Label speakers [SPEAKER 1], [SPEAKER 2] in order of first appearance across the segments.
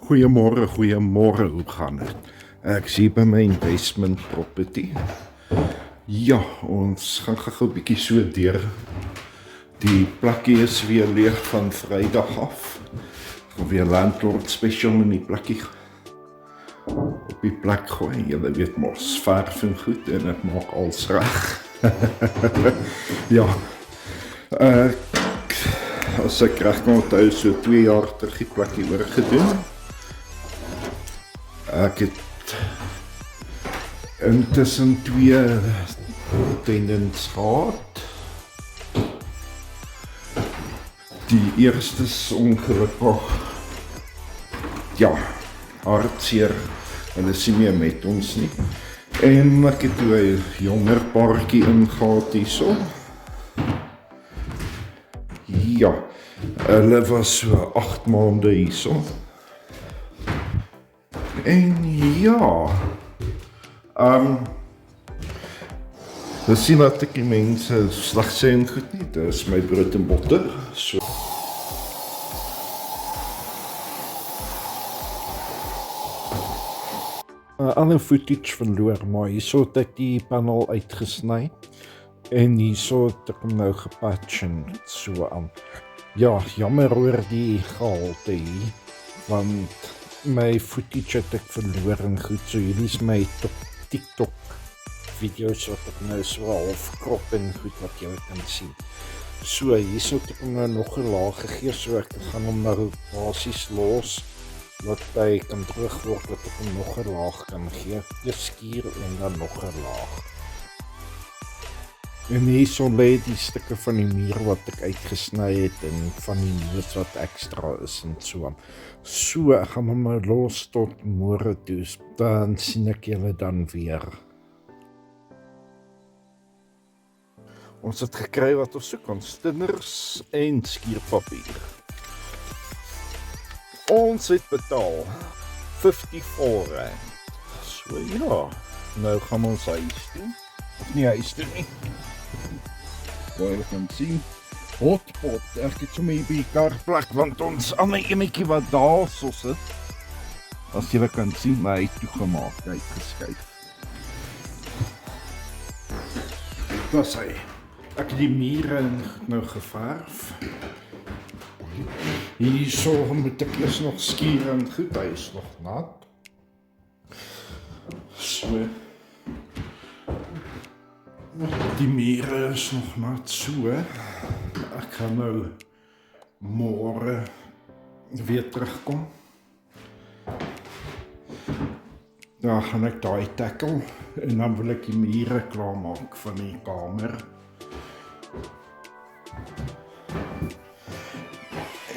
[SPEAKER 1] Goeiemôre, hoe gaan dit? Ek sien by my investment property. Ja, ons gaan gou 'n bietjie so deur. Die plekkie is weer leeg van Vrydag af. Gaan weer landlord special in die plekkie op die plek gooi. Julle weet mos, verf en goed en ek maak alles reg. Ja. As ek reg kan onthou, so 2 jaar terug die plekkie oorgedoen. Ek het intussen 2 tenants gehad. Die eerste is ongelukkig, ja, hartseer. Hulle is nie meer met ons nie. En ek het 'n jonger paartjie ingehaat hierso. Ja, hulle was so 8 maande hierso. En ja, dis sien dat ek die mense sleg sê en goed nie, dis my brood en botter, so. Ander footage verloor, maar hierso het ek die panel uitgesny, en hierso het ek hom nou gepatch en so aan. Ja, jammer oor die gehalte hier, want my footage het ek verloor en goed, so hierdie is my TikTok video's wat ek nou so half krop en goed wat jy kan sien. So, hierso het ek hom nou nog 'n laag gegee, so ek gaan hom nou basies los, wat hy kan terug word, dat ek hom nog 'n laag kan gee, eers skuur en dan nog 'n laag. En hierso lê die stukke van die muur wat ek uitgesny het en van die muurs wat ekstra is en so aan. So, ek gaan hom nou los tot môre toe, dan sien ek julle dan weer. Ons het gekry wat ons soek, ons tinners en skuurpapier. Ons het betaal R54. So ja, nou gaan ons huis toe. Of nie huis toe nie. Waar jy kan sien, hotpot, ek het sommer hier by die karplek, want ons ander enetjie wat daar so sit, as jy kan sien, maar hy het toegemaak, hy het geskuif. Dit is hy. Ek het die mure nou geverf. Hierso moet ek eers nog skuur en goed, hy is nog nat. So. Die mure is nog nat so. Ek gaan nou môre weer terugkom. Dan gaan ek daai tackle en dan wil ek die mure klaarmaak van die kamer.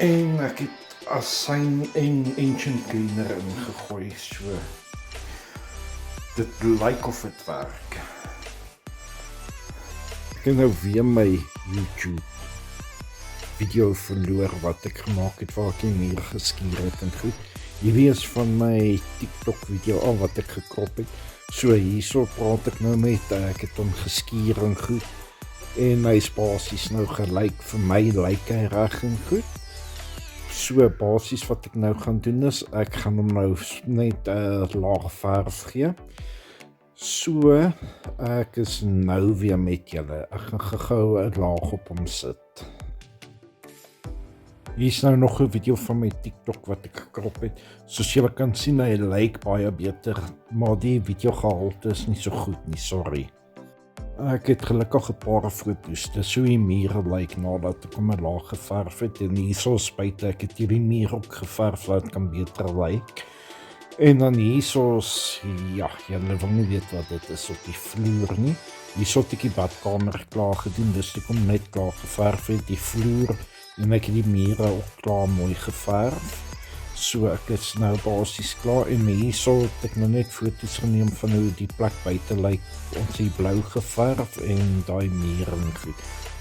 [SPEAKER 1] En ek het asyn en ancient cleaner ingegooi, so dit lyk of dit werk. Ek het nou weer my YouTube video verloor wat ek gemaak het waar ek die muur geskuur het en goed. Hierdie is van my TikTok video al wat ek gekrop het. So hierso praat ek nou met, ek het hom geskuur en goed. En hy is basies nou gelyk, vir my lyk hy reg en goed. So basies wat ek nou gaan doen is, ek gaan hom nou net laag verf gee. So, ek is nou weer met julle. Ek gaan gou 'n laag op hom sit. Hier is nou nog 'n video van my TikTok wat ek gekrop het. Soos julle kan sien, hy lyk baie beter, maar die video gehalte is nie so goed nie, sorry. Ek het gelukkig 'n paar foto's, dis hoe die mure lyk nadat ek hom 'n laag geverf het, en hierso spyt ek het hierdie muur ook geverf, dat het kan beter lyk. En dan hierso, ja, julle wil nie weet wat dit is op die vloer nie. Hierso het ek die badkamer klaar gedoen, dus ek hom net klaar geverf het, die vloer, en ek het die mure ook klaar mooi geverf. So ek is nou basies klaar, en hierso het ek nou net foto's geneem van hoe die plek buite lyk, ons die blou geverf en daai mure en goed.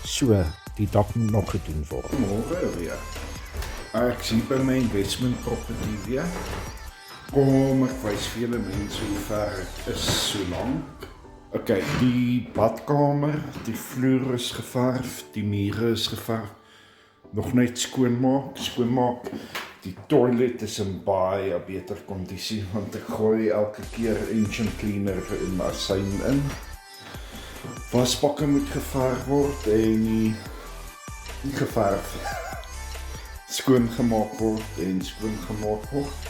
[SPEAKER 1] So, die dak moet nog gedoen word. Môre weer. Ek sien by my investment property weer. Kom, ek wys vir julle mense hoe ver ek is so lank. Okay, die badkamer, die vloer is geverf, die mure is geverf. Nog net skoonmaak. Die toilet is in baie beter kondisie, want ek gooi elke keer engine cleaner en asyn in. Wasbakke moet geverf word en nie geverf, skoongemaak word en skoongemaak word.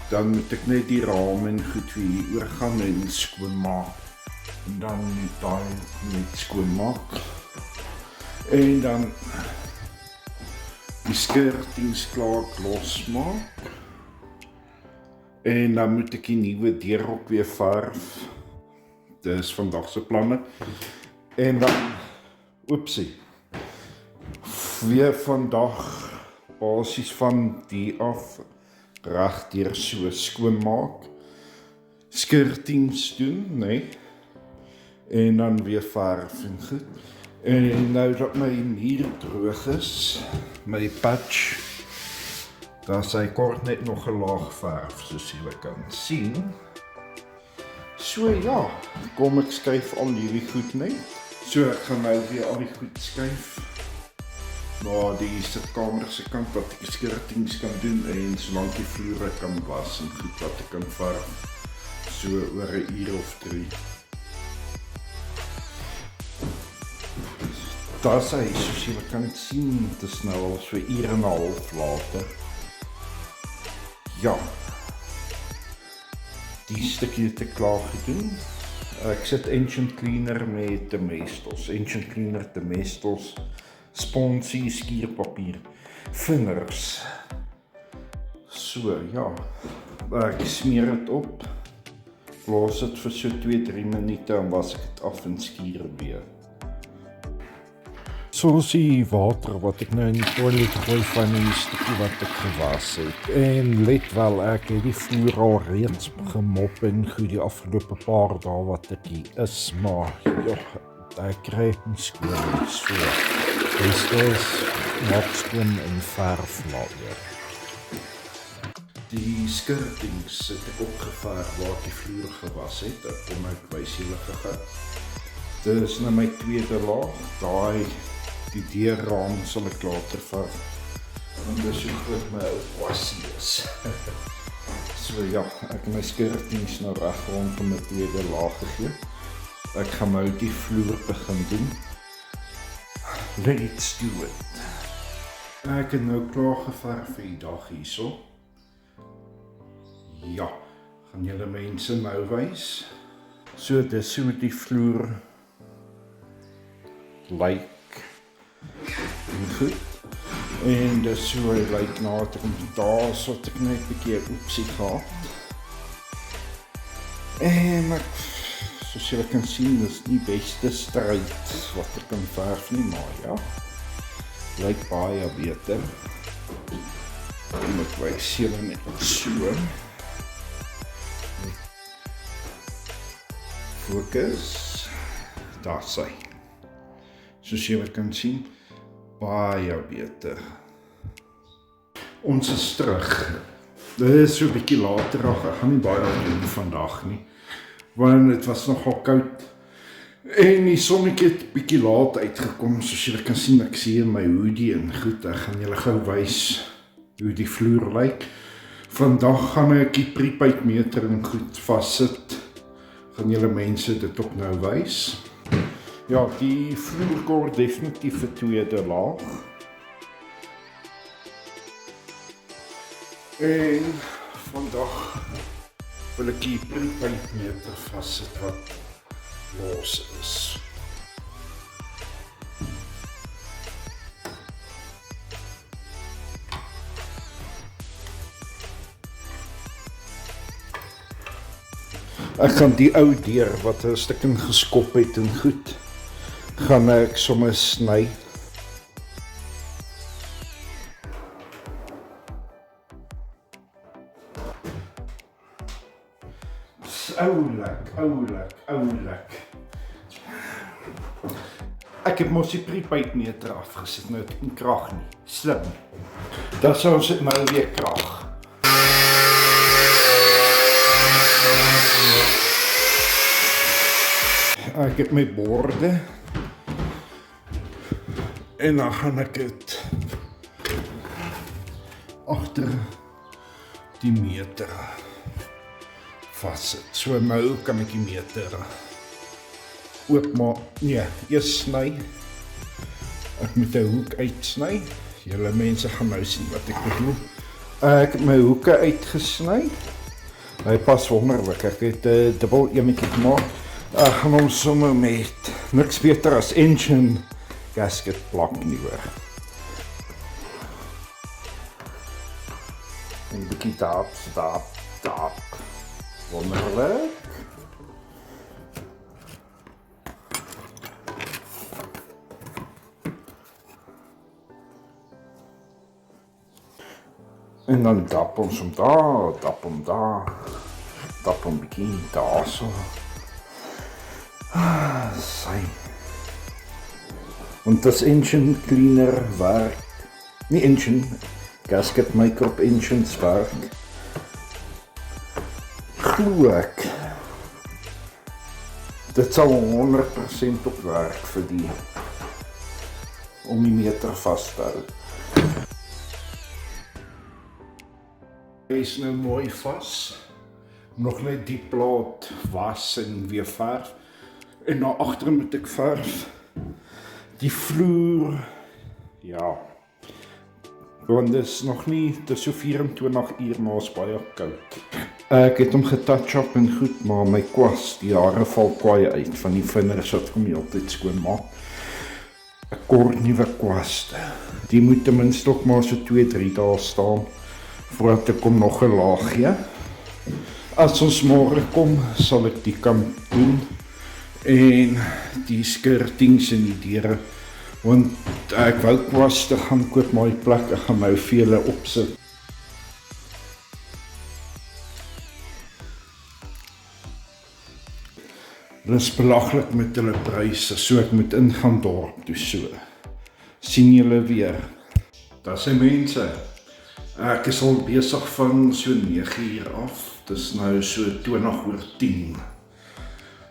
[SPEAKER 1] Dan moet ek net die raam en goed weer oorgaan en skoonmaak. En dan moet daai net skoonmaak. En dan die skirtings klaar losmaak. En dan moet ek die nuwe deur ook weer verf. Dis vandag se planne. En dan, oepsie, weer vandag basies van die af reg deur so skoonmaak, skirtings doen, nee, en dan weer verf en goed. En nou dat my muur droog is, my patch, daar sy kort net nog 'n laag verf, soos jy kan sien. So ja, kom ek skuif al hierdie goed net. So ek gaan nou weer al die goed skuif. Maar die sitkamer se kant wat ek skirtings kan doen en solank die vloere kan was en goed wat ek kan verf. So oor 'n uur of 3. Daar sê soos jy kan sien, dit is nou al so 'n uur en 'n half later. Ja. Die stukkie het ek klaar gedoen. Ek sit Ancient Cleaner met Domestos. Ancient Cleaner Domestos, sponsie, skierpapier, vingers. So, ja. Ek smeer dit op. Los dit vir so 2-3 minute en was ek dit af en skier weer. Soos die water wat ek nou in die toilet gooi van die stukkie wat ek gewas het. En let wel, ek het die vloer al reeds gemop en goed die afgelope paar dae wat ek hier is, maar ja, ek kry nie skoon so. Dis maak skoon en verf maar weer. Die skirtings het ek opgeverf waar ek die vloer gewas het, ek kom uit wyshele gegaan. Dit is nou my tweede laag, die deurraam sal ek later verf, want dis so groot my ou passie is. So ja, ek het my skirtings nou reg rondom my tweede laag gegee. Ek gaan nou die vloer begin doen. Let's do it. Ek het nou klaar geverf vir die dag hierso. Ja, gaan julle mense nou wys. So dis so die vloer lyk. Goed. En dis so hy lyk nader om daar so ek net 'n bietjie oepsie gehad. En ek, soos julle kan sien, dis nie beste stryd wat ek kan verf nie, maar ja. Lyk baie beter. En ek wys julle net so. Fokus. Daar sy. Soos julle kan sien, baie beter. Ons is terug. Dit is so 'n bietjie later, ek gaan nie baie doen vandag nie, want dit was nogal koud. En die sonnetjie het 'n bietjie laat uitgekom, soos julle kan sien, ek sien my hoodie en goed, ek gaan julle gou wys hoe die vloer lyk. Vandag gaan ek die prepaid meter en goed vassit. Gaan julle mense dit ook nou wys. Ja, die vloer kort definitief 'n tweede laag. En vandag wil ek die prepaid meter vassit wat los is. Ek gaan die ou deur wat 'n stukkie geskop het en goed, gaan ek sommer sny. Oulik. Ek het mos die prepaid meter afgesit, nou het ek nie krag nie. Slim. Dan sou ons dit nou weer krag. Ek het my borde. En dan gaan ek dit agter die meter vassit. So nou kan ek die meter oopmaak. Nee, eers sny. Ek moet 'n hoek uitsny. Julle mense gaan nou sien wat ek bedoel. Ek het my hoeke uitgesny. Hy pas wonderlik. Ek het 'n dubbel eentjie gemaak. Ek gaan hom sommer met niks beter as engine gasket plak nie hoor. En bietjie tap. Wonderlik. En dan tap ons hom daar, tap hom bietjie daar so. Sy. Want das engine cleaner werk, nie engine, gasket maker op engines werk. Glo ek. Dit sal 100% op werk vir die, om die meter vas te hou. Hy is nou mooi vas, nog net die plaat was en weer verf, en na agter moet ek verf, die vloer, ja, want dit is nog nie, dit is so 24 uur, maar is baie koud. Ek het hom getouch-up en goed, maar my kwas, die hare val kwaai uit, van die vingers wat ek hom nie altyd skoon maak. Ek kort nuwe kwaste, die moet ten minste ook maar so 2-3 dae staan, voordat ek hom nog 'n laag gee. As ons môre kom, sal ek die kan doen en die skirtings en die deure, want ek wou kwaste gaan koop, maar die plek, ek gaan nou vele opsit. Dit is belaglik met hulle pryse, so ek moet ingaan dorp toe so. Sien julle weer. Daar sy mense. Ek is al besig van so 9 uur af, dit is nou so 20:10,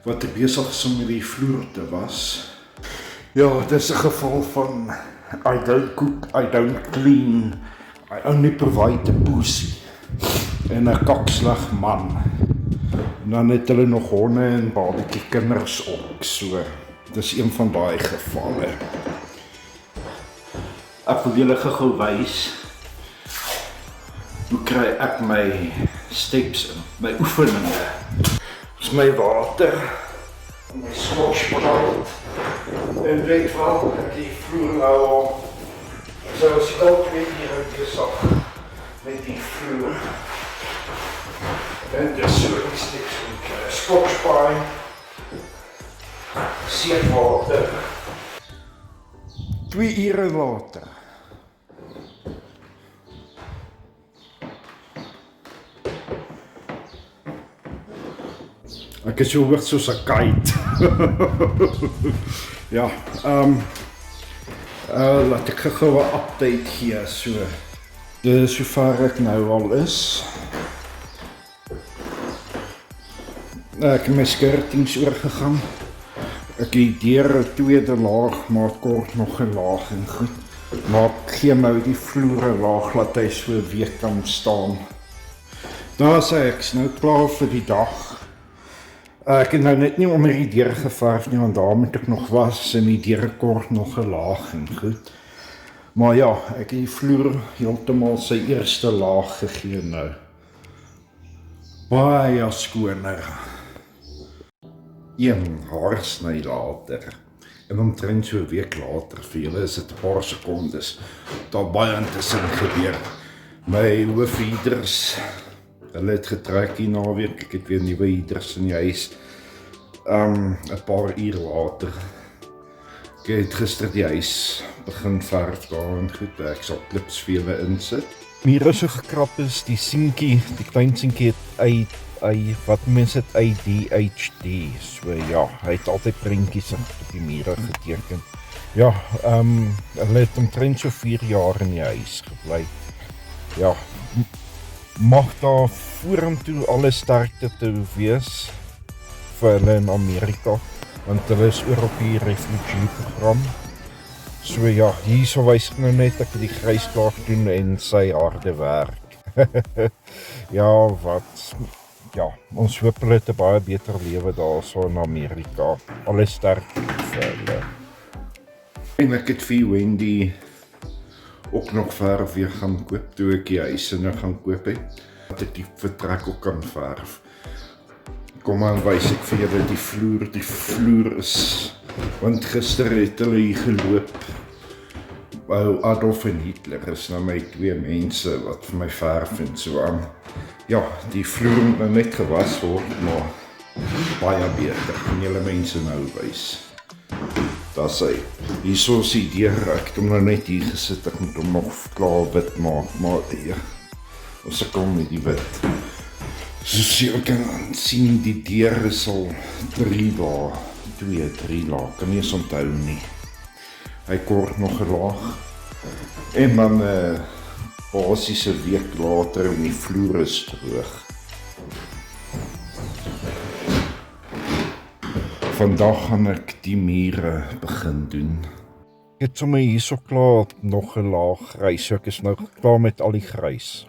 [SPEAKER 1] wat ek besig is om met die vloer te was. Ja, dit is 'n geval van, I don't cook, I don't clean, I only provide a pussy, en 'n kakslig man. En dan het hulle nog honde en babatjie kinders ook, so, dit is een van daai gevalle. Ek wil julle gou wys, hoe kry ek my steps in, my oefeninge. Dis my water, my scotchbrand, en weet wel, ek die vloer nou al, so as ek al 2 keer uitgesag met die vloer. En dis so die steps met scotchbrand, seetwater. 2 ure later. Ek is so hoog soos 'n kite. Ja, laat ek gou 'n update gee, so. Dis so ver ek nou al is. Ek het my skirtings oorgegaan. Ek het deur 'n tweede laag, maar kort nog 'n laag en goed. Maar ek gee nou die vloere laag, laat hy so 'n week kan staan. Daar sê ek, nou klaar vir die dag. Ek het nou net nie onder die deur geverf nie, want daar moet ek nog was en die deure kort nog 'n laag en goed. Maar ja, ek het die vloer heeltemal sy eerste laag gegee nou. Baie skoner. Een haarsny later. En omtrent so 'n week later, vir julle is dit 'n paar sekondes, daar baie intussen gebeur. My hoofhierders, hulle het getrek die naweek, ek het weer nuwe hierders in die huis. 'n paar uur later. Ek het gister die huis begin verf daar en goed, ek sal klips vir julle insit. Mure so gekrap is, die seentjie, die klein seentjie het wat mense het ADHD, so ja, hy het altyd prentjies op die mure geteken. Ja, hulle het omtrent so 4 jaar in die huis gebly. Ja, mag daar vorentoe alle sterkte te wees vir hulle in Amerika, want hulle is oor op die refugee program. So ja, hierso wys ek nou net ek die grys klaar doen en sy harde werk. Ja, ja, ons hoop hulle het 'n baie beter lewe daarso in Amerika. Alles sterkte vir hulle. En ek het vir Wendy ook nog verf weer gaan koop, toe ek die huis nou gaan koop het, dat ek die vertrek ook kan verf. Kom aan, wys ek vir julle die vloer is, want gister het hulle hier geloop. Adolf en Hitler is nou my 2 mense wat vir my verf en so aan. Ja, die vloer moet nou net gewas word, maar baie beter, kan julle mense nou wys. Daar sê, hierso is die deur, ek het hom nou net hier gesit, ek moet hom nog klaar wit maak, maar hier, ons kom met die wit. Soos jy kan sien, die deur is al 3 dae, 2-3 dae, kan nie eens onthou nie. Hy kort nog 'n laag, en dan basies 'n week later en die vloer is droog. Vandag gaan ek die mure begin doen. Ek het sommer hierso klaar nog 'n laag grys, so ek is nou klaar met al die grys.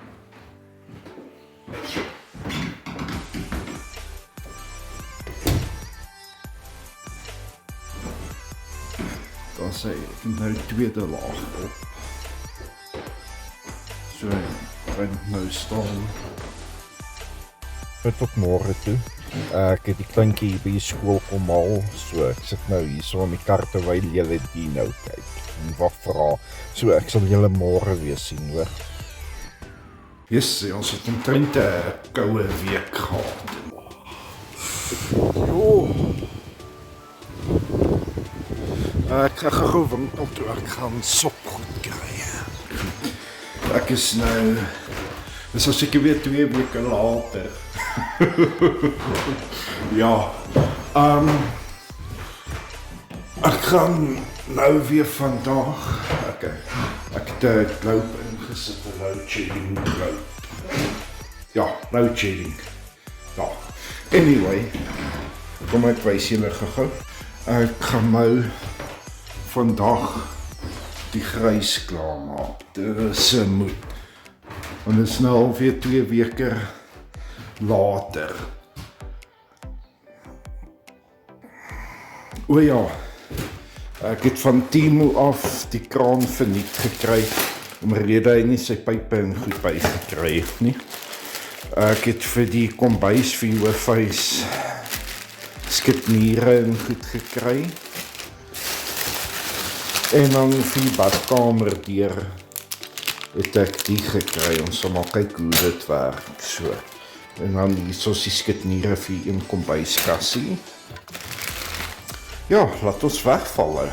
[SPEAKER 1] Daar sê ek nou tweede laag op. So, ek nou staan. Tot môre toe. Ek het die kleintjie hier by die skool kom haal, so ek sit nou hierso in die kar terwyl julle die nou kyk. En wat vra, so ek sal julle môre weer sien, hoor. Yes, ons het omtrent 'n koue week gehad. Ek gaan gou winkel toe, ek gaan sop goed kry. Ek is nou, dis al seker weer 2 weke later. Ja, ek gaan nou weer vandag, ek het loop ingesit, 'n load-shedding loop. Ja, load-shedding. Ja, anyway, kom ek wys julle gou. Ek gaan nou vandag die grys klaar maak. Dis moet. Want dit is nou alweer 2 weke later. O ja, ek het van Timo af die kraan verniet gekry, omrede hy nie sy pype en goed bygekry het nie. Ek het vir die kombuis vir hoofhuis skitmure en goed gekry. En dan vir die badkamer deur het ek die gekry, ons sal maar kyk hoe dit werk, so. En dan die soos die skitmure vir een kombuiskassie. Ja, laat ons wegval.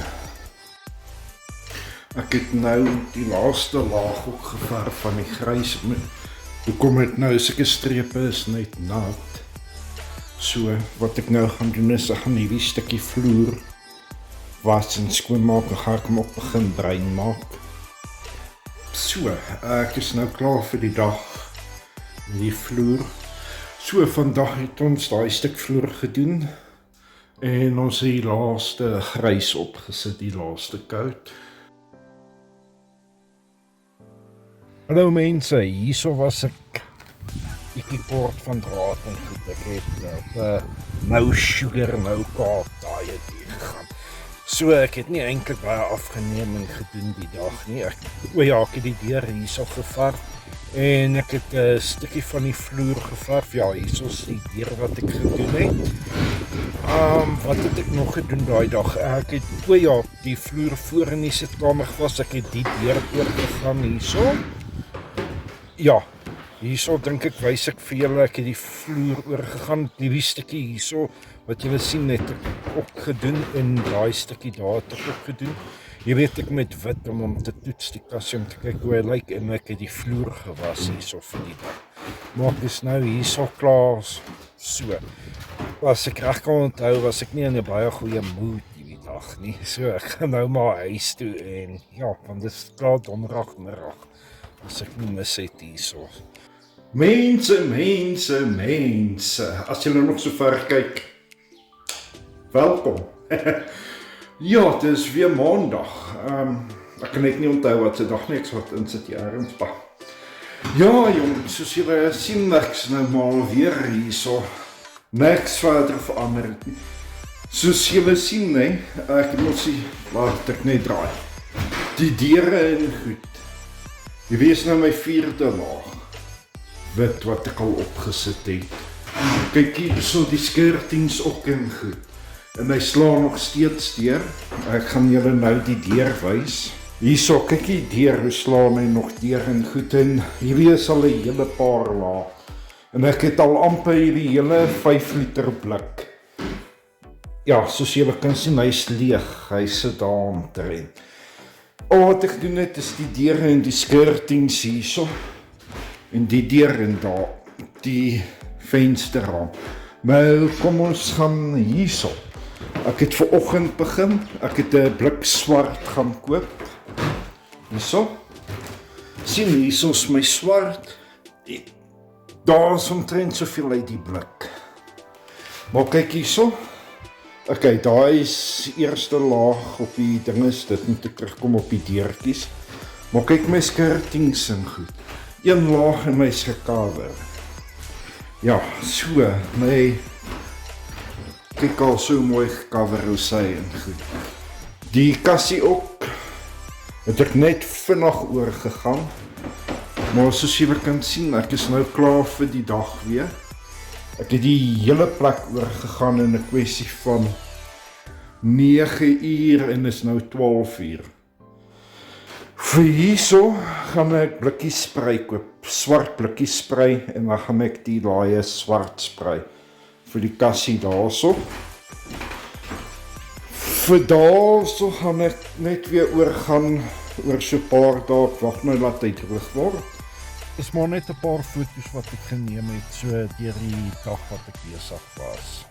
[SPEAKER 1] Ek het nou die laaste laag ook geverf van die grys. Hoekom het nou sulke strepe is net nat. So, wat ek nou gaan doen is, ek gaan hierdie stukkie vloer was en skoonmaak en gaan ek hom ook begin bruin maak. So, ek is nou klaar vir die dag met die vloer. So, vandag het ons daai stuk vloer gedoen en ons het die laaste grys opgesit, die laaste kout. Hallo mense, hierso was ek bietjie kort van draad en goed. Ek het nou sugar, nou kaap, daai het hier gegaan. So ek het nie eintlik baie afgeneem en gedoen die dag nie. Ek het die deur hierso geverf en ek het 'n stukkie van die vloer geverf. Ja, hierso is die deur wat ek gedoen het. Wat het ek nog gedoen daai dag? Ek het die vloer voor in die sitkamer was, ek het die deur oorgegaan hierso. Ja, hierso dink ek wys ek vir julle, ek het die vloer oorgegaan, die stukkie hierso wat julle sien het ek ook gedoen en daai stukkie daar het ek ook gedoen. Hier het ek met wit om te toets die kassie om te kyk hoe hy lyk en ek het die vloer gewas hierso vir die dag. Maar ek is nou hierso klaar, so. As ek reg kan onthou, was ek nie in 'n baie goeie mood die dag nie. So ek gaan nou maar huis toe en ja, want dit is klaar donderdagmiddag. As ek nie mis het hierso. Mense, as julle nog so ver kyk, welkom. Ja, dit is weer maandag. Ek kan net nie onthou wat se dag niks wat in sit ergens pa. Ja, jong, soos julle sien, ek's nou maar weer hierso. Niks verder verander het nie. Soos julle sien, nee, ek moet sien, laat ek net draai. Die deure en goed. Jy weet nou my 4de laag. Wit wat ek al opgesit het. Kyk hier so die skirtings ook en goed. En hy slaan nog steeds deur. Ek gaan julle nou die deur wys. Hierso, kyk die deur, hoe slaan hy nog deur en goed. En hierdie is al 'n hele paar laag. En ek het al amper hierdie hele 5 liter blik. Ja, soos julle kan sien, hy is leeg. Hy sit daar omtrent. Wat ek doen net is die deure en die skirtings hierso. En die deur en daar, die vensterraam. Maar kom ons gaan hierso. Ek het vanoggend begin, ek het 'n blik swart gaan koop. Hierso. Sien, hierso is my swart. Daar is omtrent soveel uit die blik. Maar kyk hierso. Okay, daar is eerste laag op die dinges, dit moet ek terugkom op die deurtjies. Maar kyk my skirtings en goed. Een laag en my gecover. Ja, so, my kyk al so mooi gecover hoe sy en goed. Die kassie ook, het ek net vinnig oorgegaan. Maar soos jy kan sien, ek is nou klaar vir die dag weer. Ek het die hele plek oorgegaan in 'n kwessie van 9 uur en is nou 12 uur. Vir hierso gaan ek blikkies sprei koop, swart blikkies sprei en dan gaan ek die laaie swart sprei vir die kassie daarso. Vir daarso gaan ek net weer oorgaan oor so 'n paar dae, wag nou laat hy terug word. Dis maar net 'n paar foto's wat ek geneem het so deur die dag wat ek besig was.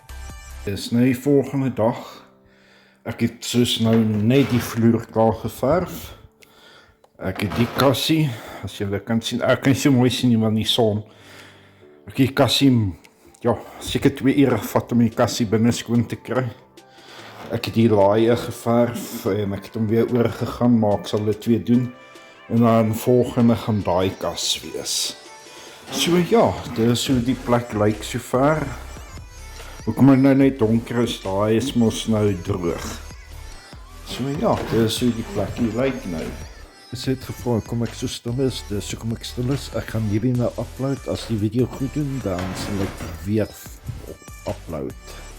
[SPEAKER 1] Dis nou die volgende dag. Ek het soos nou net die vloer klaar geverf. Ek het die kassie, as julle kan sien, ek kan so mooi sien van die son. Ek het die kassie, ja, seker 2 ure gevat om die kassie binne skoon te kry. Ek het die laaie geverf en ek het hom weer oorgegaan, maar ek sal dit weer doen. En dan volgende gaan daai kas wees. So ja, dis hoe die plek lyk sover. Hoekom het nou net donker is, daai is mos nou droog. So ja, dis hoe die plek hier lyk nou. Ek het gevra, kom ek so stil is, dis hoekom ek stil is. Ek gaan hierdie nou upload, as die video goed doen, dan sal ek weer upload.